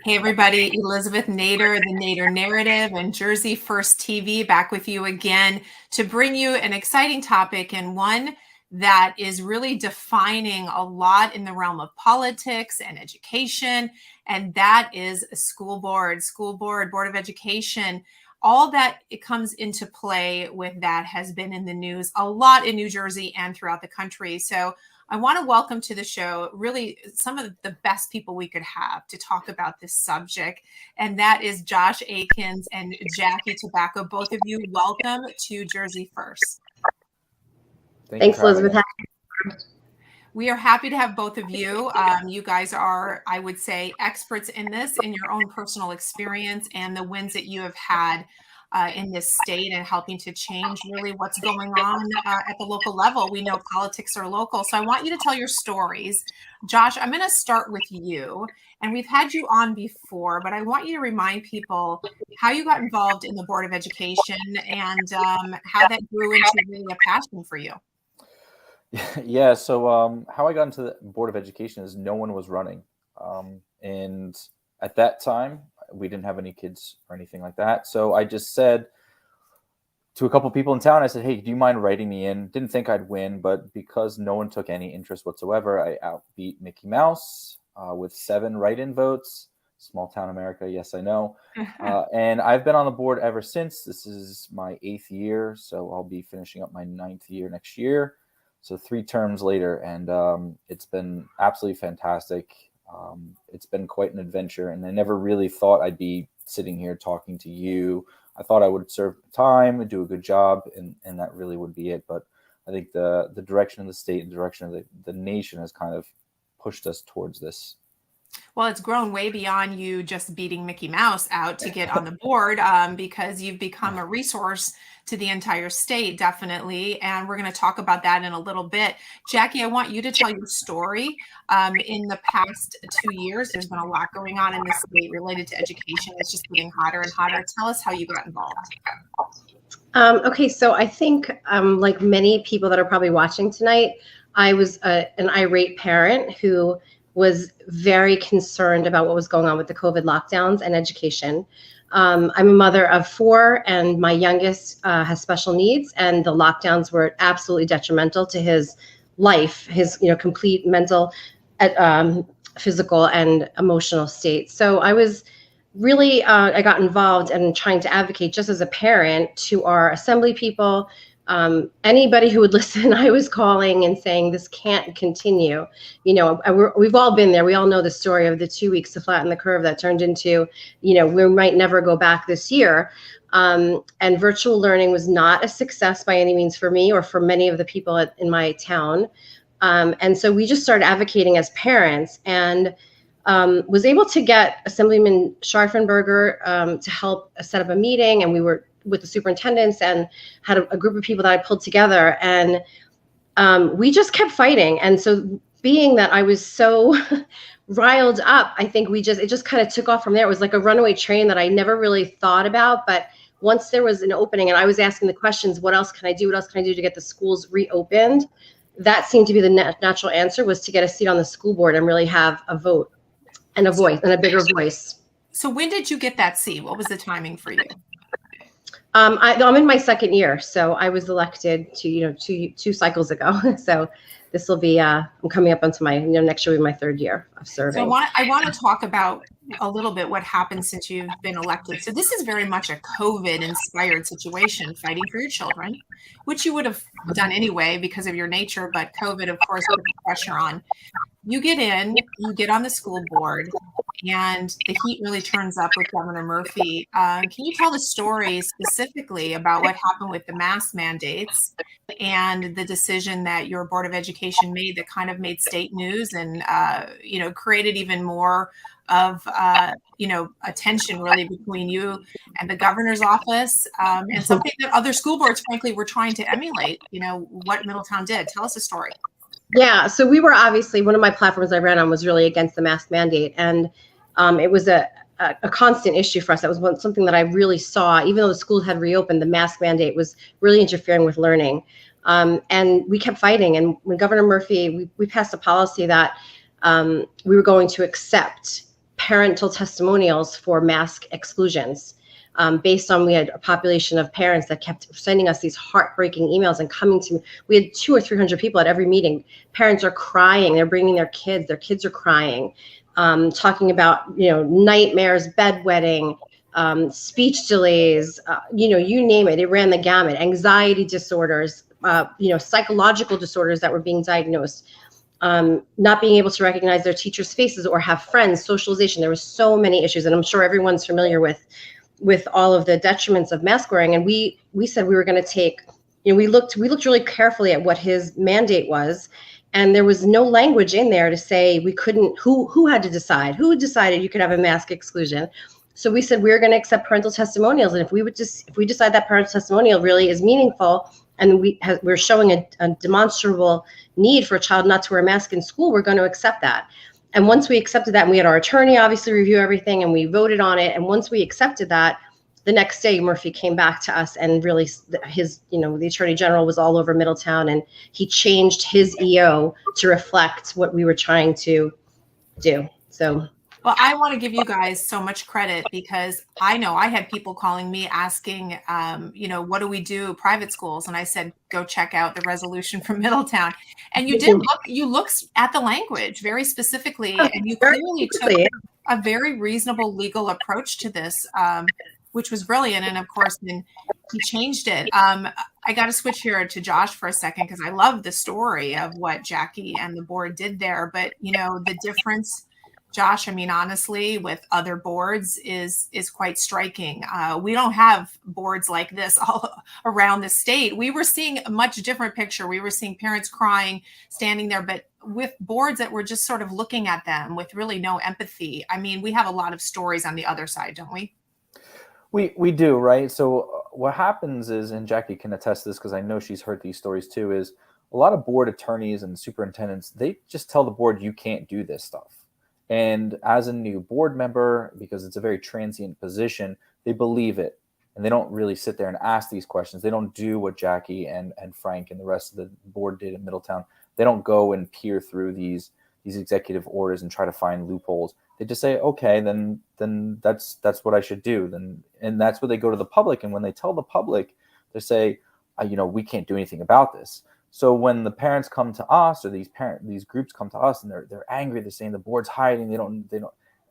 Hey everybody, Elizabeth Nader, the Nader Narrative and Jersey First TV back with you again to bring you an exciting topic and one that is really defining a lot in the realm of politics and education, and that is a school board, board of education. All that it comes into play with that has been in the news a lot in New Jersey and throughout the country. So I want to welcome to the show really some of the best people we could have to talk about this subject. And that is Josh Aikens and Jackie Tobacco. Both of you, welcome to Jersey First. Thanks, Elizabeth. We are happy to have both of you. You guys are, I would say, experts in this, in your own personal experience and the wins that you have had in this state and helping to change really what's going on at the local level. We know politics are local. So I want you to tell your stories. Josh, I'm going to start with you. And we've had you on before, but I want you to remind people how you got involved in the Board of Education and how that grew into really a passion for you. Yeah, so how I got into the Board of Education is no one was running. And at that time, we didn't have any kids or anything like that. So I just said to a couple people in town, I said, hey, do you mind writing me in? Didn't think I'd win, but because no one took any interest whatsoever, I outbeat Mickey Mouse with 7 write-in votes. Small town America, yes, I know. And I've been on the board ever since. This is my 8th year, so I'll be finishing up my 9th year next year. So 3 terms later, and it's been absolutely fantastic. It's been quite an adventure, and I never really thought I'd be sitting here talking to you. I thought I would serve time and do a good job, and that really would be it. But I think the direction of the state and direction of the nation has kind of pushed us towards this. Well, it's grown way beyond you just beating Mickey Mouse out to get on the board because you've become a resource to the entire state, definitely. And we're going to talk about that in a little bit. Jackie, I want you to tell your story. In the past 2 years, there's been a lot going on in the state related to education. It's just getting hotter and hotter. Tell us how you got involved. Okay, so I think like many people that are probably watching tonight, I was an irate parent who was very concerned about what was going on with the COVID lockdowns and education. I'm a mother of 4, and my youngest has special needs, and the lockdowns were absolutely detrimental to his life, his complete mental, physical, and emotional state. So I was really, I got involved in trying to advocate just as a parent to our assembly people. Anybody who would listen, I was calling and saying this can't continue. We've all been there. We all know the story of the 2 weeks to flatten the curve that turned into, we might never go back this year. And virtual learning was not a success by any means for me or for many of the people in my town. And so we just started advocating as parents, and was able to get Assemblyman Scharfenberger to help set up a meeting, and we were with the superintendents and had a group of people that I pulled together, and we just kept fighting. And so being that I was so riled up, I think it just kind of took off from there. It was like a runaway train that I never really thought about, but once there was an opening and I was asking the questions, what else can I do? What else can I do to get the schools reopened? That seemed to be the natural answer, was to get a seat on the school board and really have a vote and a voice and a bigger voice. So when did you get that seat? What was the timing for you? I'm in my 2nd year, so I was elected two cycles ago. So this will be I'm coming up onto my next year will be my 3rd year of serving. So I want to talk about a little bit what happened since you've been elected. So this is very much a COVID-inspired situation, fighting for your children, which you would have done anyway because of your nature, but COVID, of course, put the pressure on. You get in, you get on the school board, and the heat really turns up with Governor Murphy. Can you tell the story specifically about what happened with the mask mandates and the decision that your Board of Education made that kind of made state news and, created even more of, attention really between you and the governor's office, and something that other school boards, frankly, were trying to emulate, what Middletown did. Tell us a story. Yeah, so we were obviously, one of my platforms I ran on was really against the mask mandate, and it was a constant issue for us. That was something that I really saw. Even though the schools had reopened, the mask mandate was really interfering with learning, and we kept fighting. And when Governor Murphy, we passed a policy that we were going to accept parental testimonials for mask exclusions. Based on, we had a population of parents that kept sending us these heartbreaking emails and coming to me. We had 200 or 300 people at every meeting. Parents are crying. They're bringing their kids. Their kids are crying, talking about, nightmares, bedwetting, speech delays, you name it. It ran the gamut. Anxiety disorders, psychological disorders that were being diagnosed. Not being able to recognize their teachers' faces or have friends, socialization. There were so many issues, and I'm sure everyone's familiar with all of the detriments of mask wearing. And we said we were going to take, we looked really carefully at what his mandate was, and there was no language in there to say we couldn't, who had to decide, who decided you could have a mask exclusion. So we said we were going to accept parental testimonials, and if we decide that parental testimonial really is meaningful, and we're showing a demonstrable need for a child not to wear a mask in school, we're going to accept that. And once we accepted that, and we had our attorney obviously review everything, and we voted on it. And once we accepted that, the next day Murphy came back to us, and really his, the attorney general was all over Middletown, and he changed his EO to reflect what we were trying to do. So. Well, I want to give you guys so much credit, because I know I had people calling me asking, what do we do private schools? And I said, go check out the resolution from Middletown. And you looked at the language very specifically, and you clearly took a very reasonable legal approach to this, which was brilliant. And of course, then he changed it. I got to switch here to Josh for a second, because I love the story of what Jackie and the board did there. But, the difference, Josh, honestly, with other boards is quite striking. We don't have boards like this all around the state. We were seeing a much different picture. We were seeing parents crying, standing there, but with boards that were just sort of looking at them with really no empathy. We have a lot of stories on the other side, don't we? We do, right? So what happens is, and Jackie can attest to this because I know she's heard these stories too, is a lot of board attorneys and superintendents, they just tell the board, you can't do this stuff. And as a new board member, because it's a very transient position, they believe it. And they don't really sit there and ask these questions. They don't do what Jackie and Frank and the rest of the board did in Middletown. They don't go and peer through these executive orders and try to find loopholes. They just say, okay, then that's what I should do. And that's where they go to the public. And when they tell the public, they say, we can't do anything about this. So when the parents come to us, or these groups come to us, and they're angry, they're saying the board's hiding. They don't.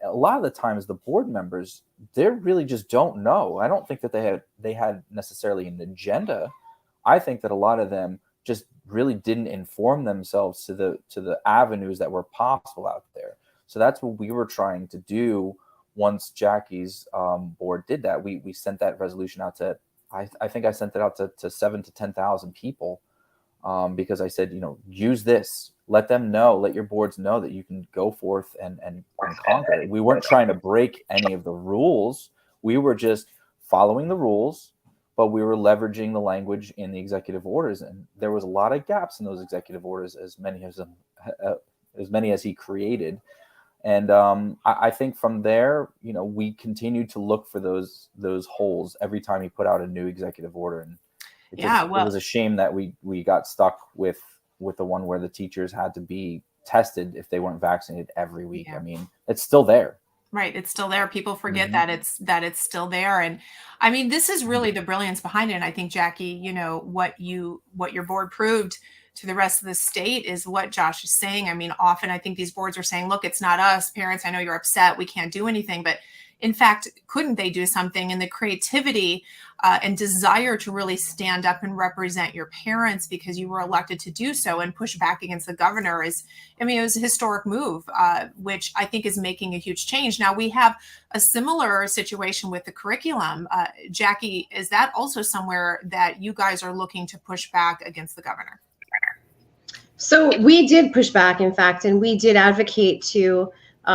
A lot of the times, the board members, they really just don't know. I don't think that they had necessarily an agenda. I think that a lot of them just really didn't inform themselves to the avenues that were possible out there. So that's what we were trying to do. Once Jackie's board did that, we sent that resolution out to. I think I sent it out to 7,000 to 10,000 people. Because I said, use this, let them know, let your boards know that you can go forth and conquer it. We weren't trying to break any of the rules. We were just following the rules, but we were leveraging the language in the executive orders. And there was a lot of gaps in those executive orders, as many as he created. And I think from there, we continued to look for those holes every time he put out a new executive order. And it was a shame that we got stuck with the one where the teachers had to be tested if they weren't vaccinated every week. Yeah. It's still there. Right. It's still there. People forget that it's still there. And this is really the brilliance behind it. And I think, Jackie, what your board proved to the rest of the state is what Josh is saying. Often I think these boards are saying, look, it's not us, parents. I know you're upset. We can't do anything. But in fact, couldn't they do something? And the creativity and desire to really stand up and represent your parents because you were elected to do so and push back against the governor it was a historic move, which I think is making a huge change. Now we have a similar situation with the curriculum. Jackie, is that also somewhere that you guys are looking to push back against the governor? So we did push back, in fact, and we did advocate to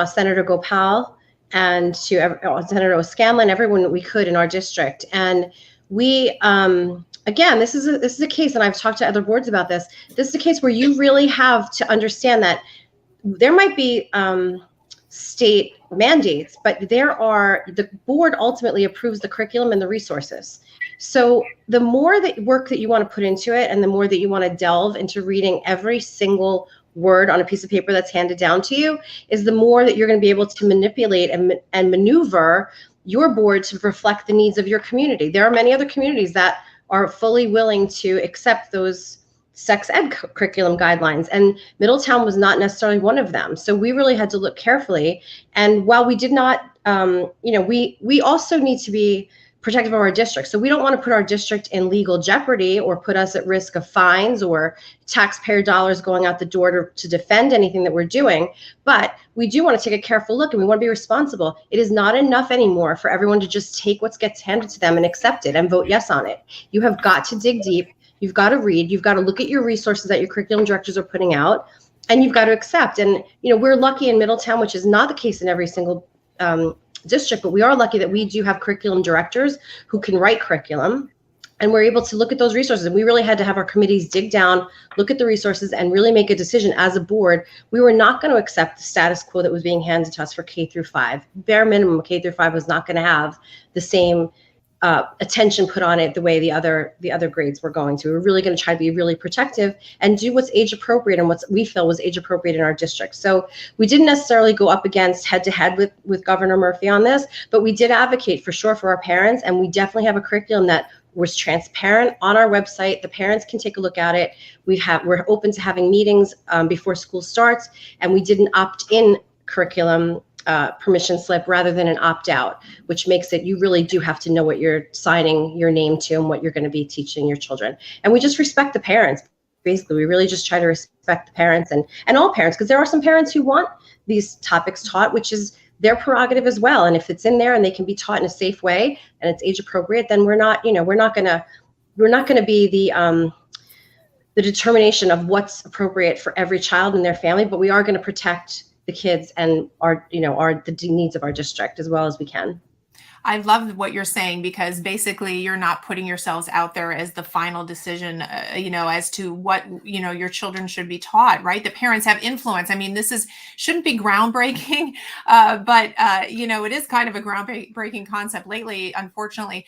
Senator Gopal and to Senator O'Scanlan, everyone that we could in our district. And we, again, this is a case, and I've talked to other boards about this. This is a case where you really have to understand that there might be state mandates, but the board ultimately approves the curriculum and the resources. So the more that work that you want to put into it, and the more that you want to delve into reading every single word on a piece of paper that's handed down to you is the more that you're going to be able to manipulate and maneuver your board to reflect the needs of your community. There are many other communities that are fully willing to accept those sex ed curriculum guidelines, and Middletown was not necessarily one of them. So we really had to look carefully. And while we did not, we also need to be protective of our district. So we don't want to put our district in legal jeopardy or put us at risk of fines or taxpayer dollars going out the door to defend anything that we're doing. But we do want to take a careful look, and we want to be responsible. It is not enough anymore for everyone to just take what gets handed to them and accept it and vote yes on it. You have got to dig deep. You've got to read. You've got to look at your resources that your curriculum directors are putting out, and you've got to accept. And, we're lucky in Middletown, which is not the case in every single district, but we are lucky that we do have curriculum directors who can write curriculum, and we're able to look at those resources. And we really had to have our committees dig down, look at the resources, and really make a decision as a board. We were not going to accept the status quo that was being handed to us for K through 5. Bare minimum, K through 5 was not going to have the same attention put on it the way the other grades were going to. We were really going to try to be really protective and do what's age appropriate and what we feel was age appropriate in our district. So we didn't necessarily go up against head to head with Governor Murphy on this, but we did advocate for sure for our parents, and we definitely have a curriculum that was transparent on our website. The parents can take a look at it. We're open to having meetings before school starts, and we did an opt-in curriculum permission slip rather than an opt-out, which makes it, you really do have to know what you're signing your name to and what you're going to be teaching your children. And we just respect the parents. Basically, we really just try to respect the parents and all parents, because there are some parents who want these topics taught, which is their prerogative as well. And if it's in there and they can be taught in a safe way and it's age appropriate, then we're not going to be the determination of what's appropriate for every child and their family, but we are going to protect the kids and the needs of our district as well as we can. I love what you're saying, because basically you're not putting yourselves out there as the final decision, as to what, your children should be taught, right? The parents have influence. I mean, shouldn't be groundbreaking, but it is kind of a groundbreaking concept lately, unfortunately.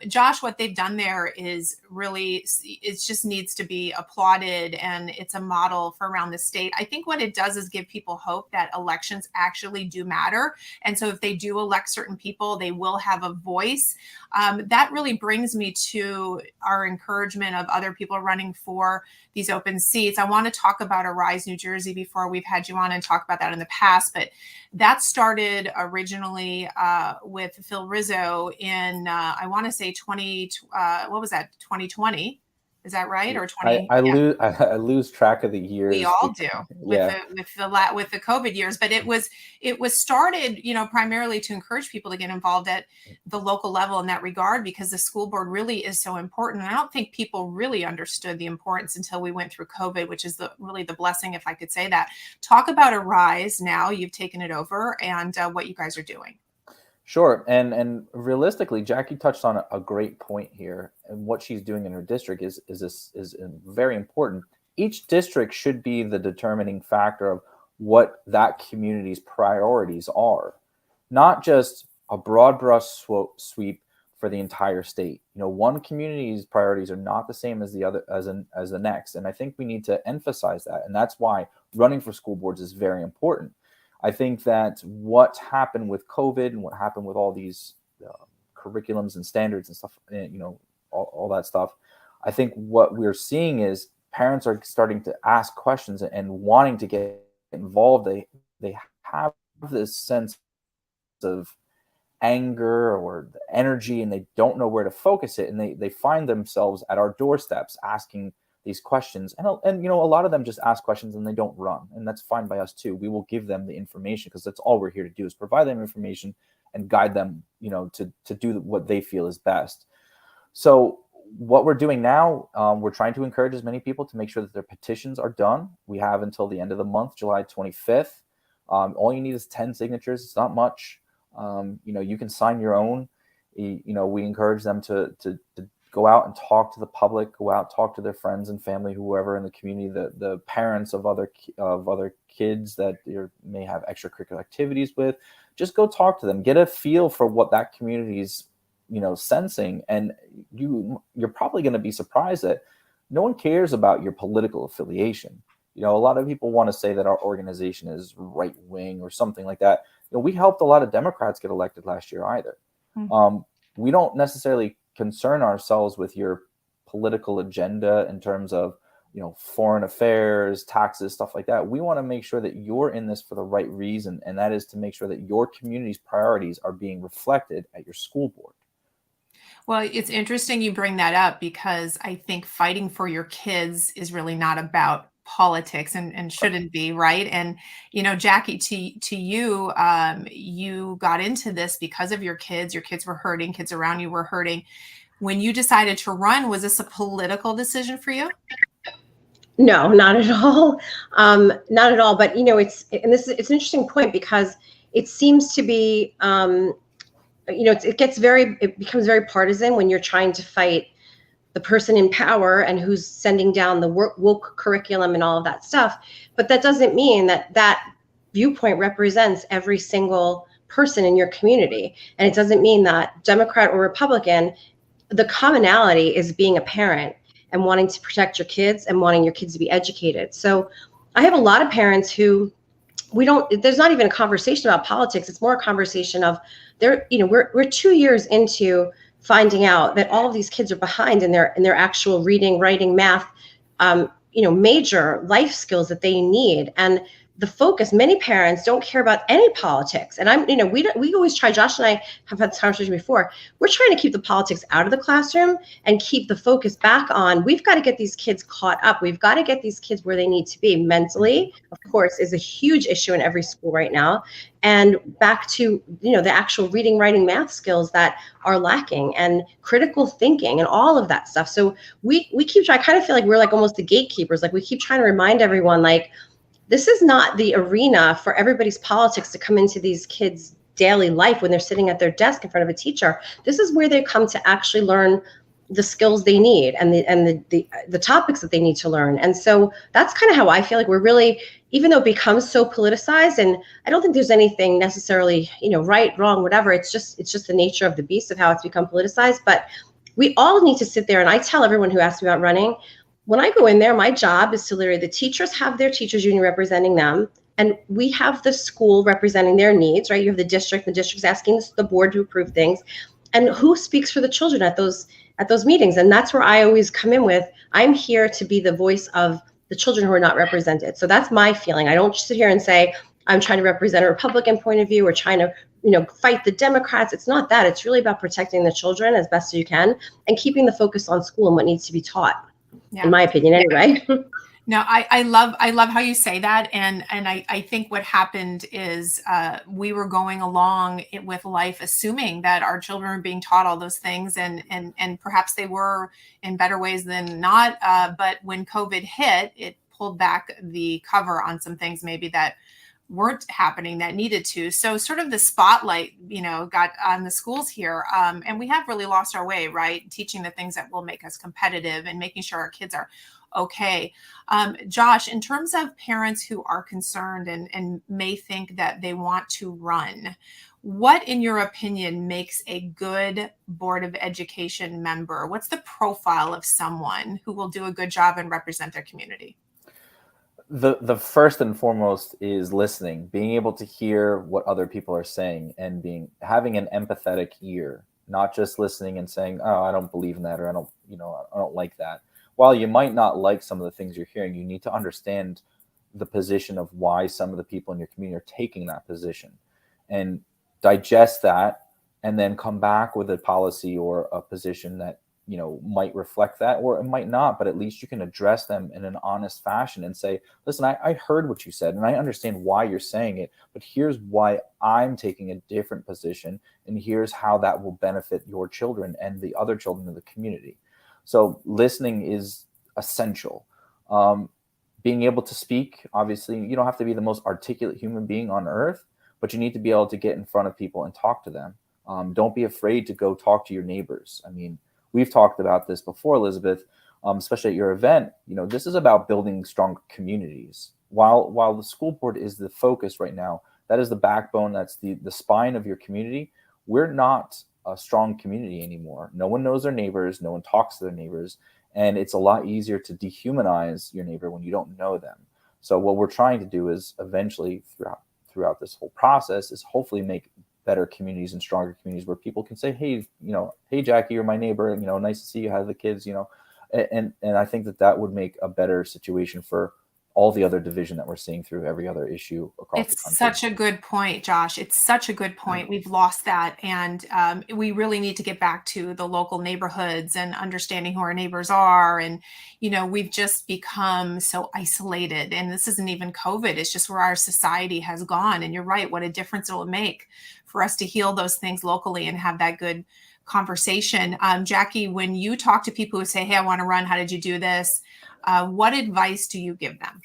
Josh, what they've done there is really, it just needs to be applauded, and it's a model for around the state. I think what it does is give people hope that elections actually do matter. And so if they do elect certain people, they will have a voice. That really brings me to our encouragement of other people running for these open seats. I want to talk about Arise New Jersey before. We've had you on and talk about that in the past, but that started originally with Phil Rizzo in, I want to say 2020. Is that right? Or 20? I lose track of the years. We all do with the COVID years, but it was started, primarily to encourage people to get involved at the local level in that regard, because the school board really is so important. And I don't think people really understood the importance until we went through COVID, which is really the blessing, if I could say that. Talk about Arise now. You've taken it over, and what you guys are doing. Sure. And realistically, Jackie touched on a great point here, and what she's doing in her district is very important. Each district should be the determining factor of what that community's priorities are, not just a broad brush sweep for the entire state. One community's priorities are not the same as the other, as the next. And I think we need to emphasize that. And that's why running for school boards is very important. I think that what happened with COVID and what happened with all these curriculums and standards and stuff, all that stuff, I think what we're seeing is parents are starting to ask questions and wanting to get involved. They have this sense of anger or energy, and they don't know where to focus it. And they find themselves at our doorsteps asking these questions, and a lot of them just ask questions and they don't run, and that's fine by us too. We will give them the information, because that's all we're here to do, is provide them information and guide them, to do what they feel is best. So what we're doing now, we're trying to encourage as many people to make sure that their petitions are done. We have until the end of the month, July 25th. All you need is 10 signatures. It's not much. You can sign your own. We encourage them to go out and talk to the public, go out, talk to their friends and family, whoever in the community, the parents of other kids that you may have extracurricular activities with. Just go talk to them, get a feel for what that community's, sensing. And you're probably going to be surprised that no one cares about your political affiliation. You know, a lot of people want to say that our organization is right wing or something like that. You know, we helped a lot of Democrats get elected last year either. We don't necessarily concern ourselves with your political agenda in terms of, you know, foreign affairs, taxes, stuff like that. We want to make sure that you're in this for the right reason, and that is to make sure that your community's priorities are being reflected at your school board. Well, it's interesting you bring that up because I think fighting for your kids is really not about politics and shouldn't be, right? And you know, Jackie, to you, you got into this because of your kids. Your kids were hurting, kids around you were hurting. When you decided to run, was this a political decision for you? No, not at all. Not at all. But you know, it's an interesting point because it seems to be you know, it becomes very partisan when you're trying to fight the person in power and who's sending down the woke curriculum and all of that stuff. But that doesn't mean that that viewpoint represents every single person in your community. And it doesn't mean that Democrat or Republican, the commonality is being a parent and wanting to protect your kids and wanting your kids to be educated. So I have a lot of parents who there's not even a conversation about politics. It's more a conversation of you know, we're 2 years into finding out that all of these kids are behind in their actual reading, writing, math, you know, major life skills that they need. And the focus, many parents don't care about any politics. And you know, we always try, Josh and I have had this conversation before, we're trying to keep the politics out of the classroom and keep the focus back on, we've got to get these kids caught up. We've got to get these kids where they need to be mentally, of course, is a huge issue in every school right now. And back to, you know, the actual reading, writing, math skills that are lacking and critical thinking and all of that stuff. So we keep trying, I kind of feel like we're like almost the gatekeepers. Like we keep trying to remind everyone, like, this is not the arena for everybody's politics to come into these kids' daily life when they're sitting at their desk in front of a teacher. This is where they come to actually learn the skills they need and the topics that they need to learn. And so that's kind of how I feel like we're really, even though it becomes so politicized, and I don't think there's anything necessarily, you know, right, wrong, whatever. It's just the nature of the beast of how it's become politicized. But we all need to sit there. And I tell everyone who asks me about running, when I go in there, my job is to literally, the teachers have their teachers union representing them, and we have the school representing their needs, right? You have the district's asking the board to approve things, and who speaks for the children at those meetings. And that's where I always come in with, I'm here to be the voice of the children who are not represented. So that's my feeling. I don't sit here and say, I'm trying to represent a Republican point of view or trying to, you know, fight the Democrats. It's not that. It's really about protecting the children as best as you can and keeping the focus on school and what needs to be taught. Yeah. In my opinion, anyway. No, I love how you say that. And I think what happened is we were going along with life, assuming that our children were being taught all those things, and perhaps they were in better ways than not. But when COVID hit, it pulled back the cover on some things maybe that weren't happening that needed to. So sort of the spotlight, you know, got on the schools here. And we have really lost our way, right? Teaching the things that will make us competitive and making sure our kids are okay. Josh, in terms of parents who are concerned and may think that they want to run, what, in your opinion, makes a good Board of Education member? What's the profile of someone who will do a good job and represent their community? The first and foremost is listening, being able to hear what other people are saying and having an empathetic ear, not just listening and saying, oh, I don't believe in that, or I don't like that. While you might not like some of the things you're hearing, you need to understand the position of why some of the people in your community are taking that position and digest that, and then come back with a policy or a position that, you know, might reflect that, or it might not, but at least you can address them in an honest fashion and say, listen, I heard what you said and I understand why you're saying it, but here's why I'm taking a different position, and here's how that will benefit your children and the other children in the community. So listening is essential. Being able to speak, obviously, you don't have to be the most articulate human being on earth, but you need to be able to get in front of people and talk to them. Don't be afraid to go talk to your neighbors. I mean, we've talked about this before, Elizabeth, especially at your event. You know, this is about building strong communities. While the school board is the focus right now, that is the backbone, that's the spine of your community. We're not a strong community anymore. No one knows their neighbors. No one talks to their neighbors. And it's a lot easier to dehumanize your neighbor when you don't know them. So what we're trying to do is eventually throughout this whole process is hopefully make better communities and stronger communities where people can say, hey, hey, Jackie, you're my neighbor, nice to see you, have the kids, and I think that would make a better situation for all the other division that we're seeing through every other issue across the country. It's such a good point, Josh. It's such a good point. We've lost that. And we really need to get back to the local neighborhoods and understanding who our neighbors are. And, we've just become so isolated. And this isn't even COVID. It's just where our society has gone. And you're right. What a difference it will make for us to heal those things locally and have that good conversation. Jackie, when you talk to people who say, hey, I want to run, how did you do this? What advice do you give them?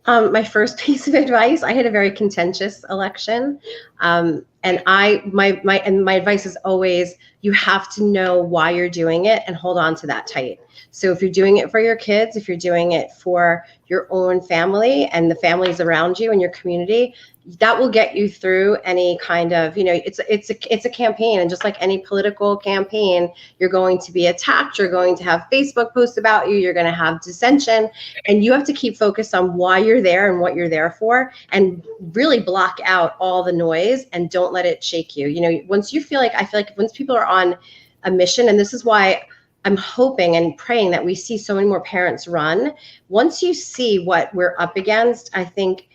My first piece of advice, I had a very contentious election. And my advice is always, you have to know why you're doing it and hold on to that tight. So if you're doing it for your kids, if you're doing it for your own family and the families around you and your community, that will get you through any kind of, it's a campaign. And just like any political campaign, you're going to be attacked. You're going to have Facebook posts about you. You're going to have dissension. And you have to keep focused on why you're there and what you're there for, and really block out all the noise and don't let it shake you. Once you I feel like once people are on a mission, and this is why I'm hoping and praying that we see so many more parents run. Once you see what we're up against, I think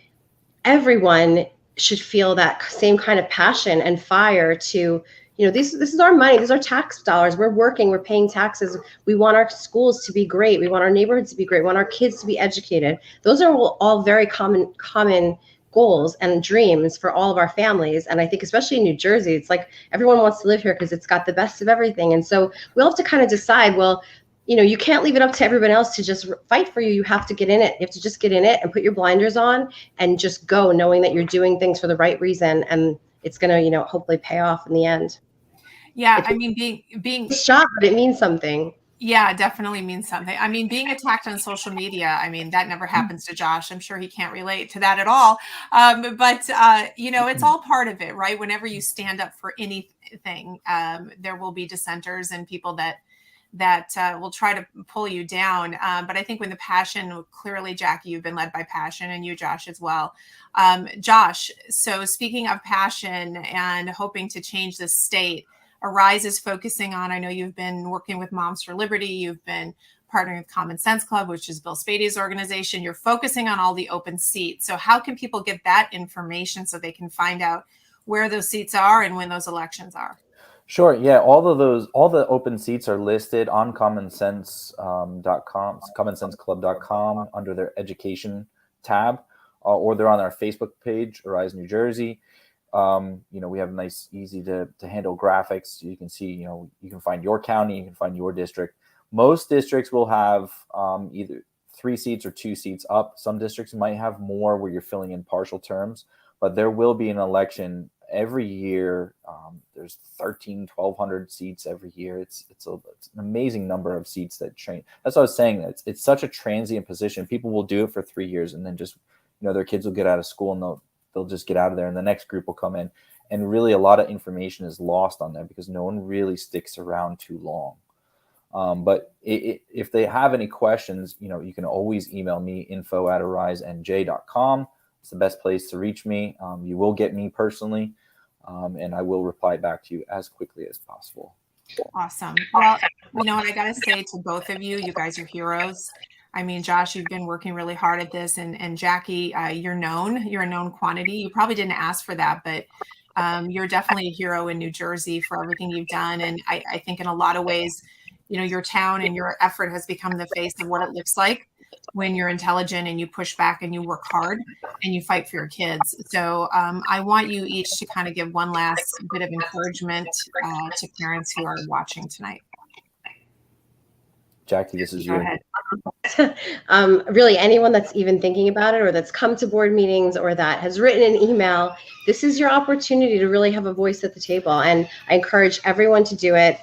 everyone should feel that same kind of passion and fire to, this is our money. These are tax dollars. We're working, we're paying taxes. We want our schools to be great. We want our neighborhoods to be great. We want our kids to be educated. Those are all very common goals and dreams for all of our families. And I think especially in New Jersey, it's like everyone wants to live here because it's got the best of everything. And so we'll have to kind of decide, well, you can't leave it up to everyone else to just fight for you. You have to get in it. You have to just get in it and put your blinders on and just go, knowing that you're doing things for the right reason. And it's going to, hopefully pay off in the end. Yeah. I mean, being shot, but it means something. Yeah, definitely means something. I mean, being attacked on social media, I mean, that never happens to Josh. I'm sure he can't relate to that at all. But it's all part of it, right? Whenever you stand up for anything, there will be dissenters and people that will try to pull you down. But I think when the passion, clearly, Jackie, you've been led by passion, and you, Josh, as well. Josh, so speaking of passion and hoping to change the state, Arise is focusing on, I know you've been working with Moms for Liberty, you've been partnering with Common Sense Club, which is Bill Spady's organization. You're focusing on all the open seats. So how can people get that information so they can find out where those seats are and when those elections are? Sure. Yeah. All the open seats are listed on commonsense.com, commonsenseclub.com under their education tab, or they're on our Facebook page, Arise New Jersey. We have nice, easy to handle graphics. You can see, you can find your county, you can find your district. Most districts will have either 3 seats or 2 seats up. Some districts might have more where you're filling in partial terms, but there will be an election every year. There's 1,200 seats every year. It's an amazing number of seats that change. That's what I was saying. It's such a transient position. People will do it for 3 years and then just, their kids will get out of school and they'll just get out of there and the next group will come in. And really a lot of information is lost on them because no one really sticks around too long. But if they have any questions, you can always email me, info@arisenj.com. It's the best place to reach me. You will get me personally, and I will reply back to you as quickly as possible. Awesome. Well, what I got to say to both of you, you guys are heroes. I mean, Josh, you've been working really hard at this, and Jackie, you're a known quantity. You probably didn't ask for that, but you're definitely a hero in New Jersey for everything you've done. And I think in a lot of ways, your town and your effort has become the face of what it looks like when you're intelligent and you push back and you work hard and you fight for your kids. So I want you each to kind of give one last bit of encouragement to parents who are watching tonight. Jackie, this is you. Go ahead. Really, anyone that's even thinking about it or that's come to board meetings or that has written an email, this is your opportunity to really have a voice at the table. And I encourage everyone to do it.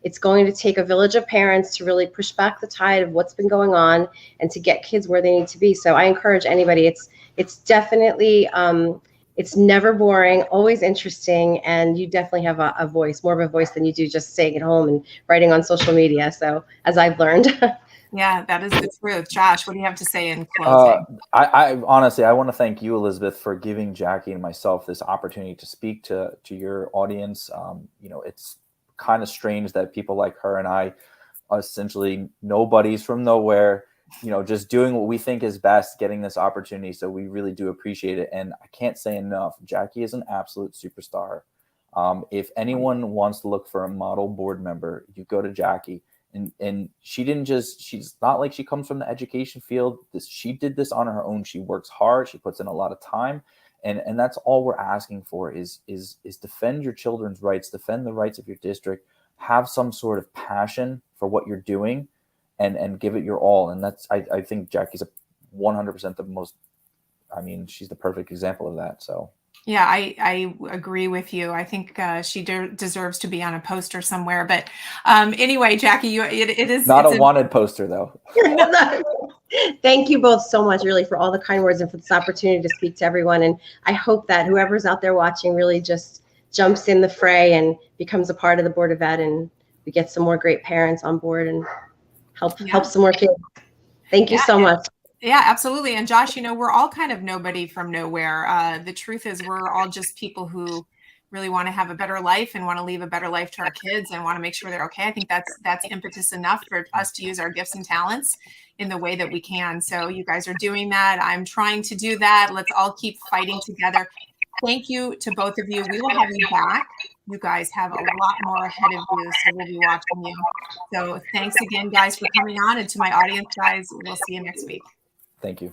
It's going to take a village of parents to really push back the tide of what's been going on and to get kids where they need to be. So I encourage anybody. It's definitely, it's never boring, always interesting, and you definitely have a voice, more of a voice than you do just staying at home and writing on social media. So as I've learned. Yeah, that is the truth. Josh, what do you have to say in closing? I honestly, I want to thank you, Elizabeth, for giving Jackie and myself this opportunity to speak to your audience. It's kind of strange that people like her and I, essentially nobodies from nowhere, just doing what we think is best, getting this opportunity. So we really do appreciate it. And I can't say enough, Jackie is an absolute superstar. If anyone wants to look for a model board member, you go to Jackie. And she's not like she comes from the education field. She did this on her own. She works hard. She puts in a lot of time. And that's all we're asking for is defend your children's rights, defend the rights of your district, have some sort of passion for what you're doing, and give it your all. And that's, I think Jackie's 100% the most, she's the perfect example of that. So. Yeah, I agree with you. I think she deserves to be on a poster somewhere. But anyway, Jackie, it is not a wanted poster, though. Thank you both so much, really, for all the kind words and for this opportunity to speak to everyone. And I hope that whoever's out there watching really just jumps in the fray and becomes a part of the Board of Ed, and we get some more great parents on board and help some more kids. Thank you so much. Yeah, absolutely. And Josh, we're all kind of nobody from nowhere. The truth is we're all just people who really want to have a better life and want to leave a better life to our kids and want to make sure they're okay. I think that's impetus enough for us to use our gifts and talents in the way that we can. So you guys are doing that. I'm trying to do that. Let's all keep fighting together. Thank you to both of you. We will have you back. You guys have a lot more ahead of you, so we'll be watching you. So thanks again, guys, for coming on. And to my audience, guys, we'll see you next week. Thank you.